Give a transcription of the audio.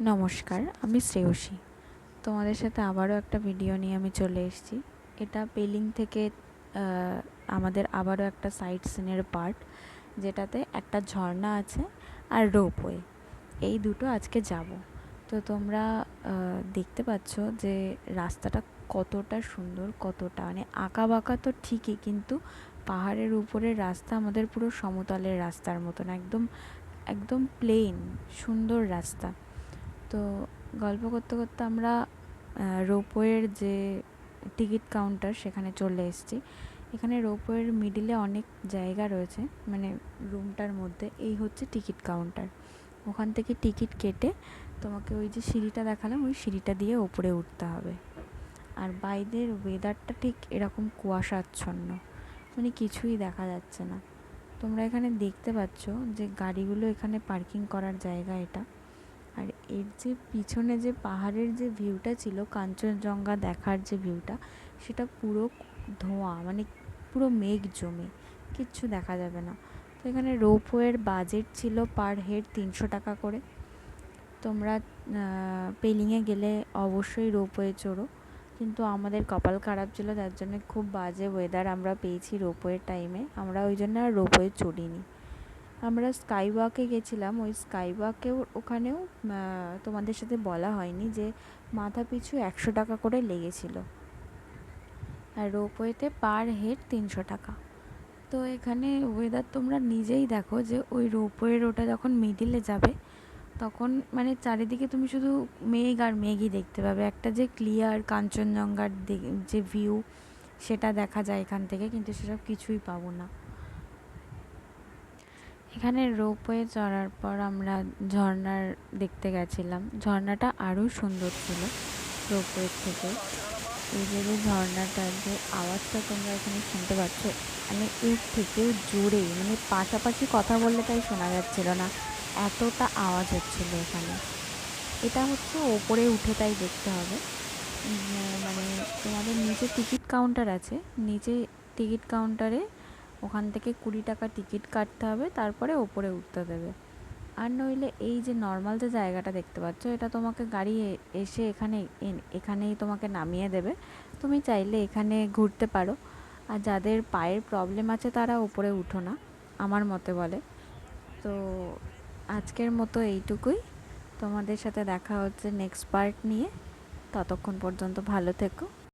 নমস্কার, আমি শ্রেয়সী। তোমাদের সাথে আবারও একটা ভিডিও নিয়ে আমি চলে এসেছি। এটা পেলিং থেকে আমাদের আবারও একটা সাইট সিনের পার্ট, যেটাতে একটা ঝর্ণা আছে আর রোপওয়ে, এই দুটো আজকে যাব। তো তোমরা দেখতে পাচ্ছ যে রাস্তাটা কতটা সুন্দর, কতটা মানে আঁকা বাঁকা তো ঠিকই, কিন্তু পাহাড়ের উপরের রাস্তা আমাদের পুরো সমতলের রাস্তার মতন, একদম একদম প্লেন সুন্দর রাস্তা। তো গল্প করতে করতে আমরা রোপওয়ের যে টিকিট কাউন্টার সেখানে চলে এসেছি। এখানে রোপওয়ের মিডিলে অনেক জায়গা রয়েছে, মানে রুমটার মধ্যে এই হচ্ছে টিকিট কাউন্টার। ওখান থেকে টিকিট কেটে তোমাকে ওই যে সিঁড়িটা দেখালাম, ওই সিঁড়িটা দিয়ে ওপরে উঠতে হবে। আর বাইরের ওয়েদারটা ঠিক এরকম কুয়াশাচ্ছন্ন, মানে কিছুই দেখা যাচ্ছে না। তোমরা এখানে দেখতে পাচ্ছ যে গাড়িগুলো এখানে পার্কিং করার জায়গা এটা। আর এর যে পিছনে যে পাহাড়ের যে ভিউটা ছিল, কাঞ্চনজঙ্ঘা দেখার যে ভিউটা, সেটা পুরো ধোঁয়া, মানে পুরো মেঘ জমে, কিচ্ছু দেখা যাবে না। তো এখানে রোপওয়ের বাজেট ছিল পার হেড 300 টাকা করে। তোমরা পেলিংয়ে গেলে অবশ্যই রোপওয়ে চড়ো, কিন্তু আমাদের কপাল খারাপ ছিল, যার জন্য খুব বাজে ওয়েদার আমরা পেয়েছি রোপওয়ের টাইমে, আমরা ওই জন্য আর রোপওয়ে চড়িনি। আমরা স্কাই ওয়াকে গেছিলাম। ওই স্কাই ওয়াকেও ওখানেও তোমাদের সাথে বলা হয়নি যে মাথা পিছু 100 টাকা করে লেগেছিল, আর রোপওয়েতে পার হেড 300 টাকা। তো এখানে ওয়েদার তোমরা নিজেই দেখো যে ওই রোপওয়ের ওটা যখন মিডিলে যাবে, তখন মানে চারিদিকে তুমি শুধু মেঘ আর মেঘই দেখতে পাবে। একটা যে ক্লিয়ার কাঞ্চনজঙ্ঘার যে ভিউ, সেটা দেখা যায় এখান থেকে, কিন্তু সেসব কিছুই পাবো না। এখানে রোপওয়ে চড়ার পর আমরা ঝর্ণার দেখতে গেছিলাম। ঝর্ণাটা আরও সুন্দর ছিল রোপওয়ের থেকে। এই যে ঝর্ণাটার যে আওয়াজটা তোমরা এখানে শুনতে পাচ্ছ, মানে এর থেকেও জোরে, মানে পাশাপাশি কথা বললে তাই শোনা যাচ্ছিল না, এতটা আওয়াজ হচ্ছিল এখানে। এটা হচ্ছে ওপরে উঠে তাই দেখতে হবে। মানে তোমাদের নিচে টিকিট কাউন্টার আছে, নিচে টিকিট কাউন্টারে ওখান থেকে 20 টাকা টিকিট কাটতে হবে, তারপরে ওপরে উঠতে দেবে। আর নইলে এই যে নর্মাল যে জায়গাটা দেখতে পাচ্ছ, এটা তোমাকে গাড়ি এসে এখানেই তোমাকে নামিয়ে দেবে। তুমি চাইলে এখানে ঘুরতে পারো। আর যাদের পায়ের প্রবলেম আছে তারা ওপরে উঠো না, আমার মতে বলে। তো আজকের মতো এইটুকুই। তোমাদের সাথে দেখা হচ্ছে নেক্সট পার্ট নিয়ে। ততক্ষণ পর্যন্ত ভালো থেকো।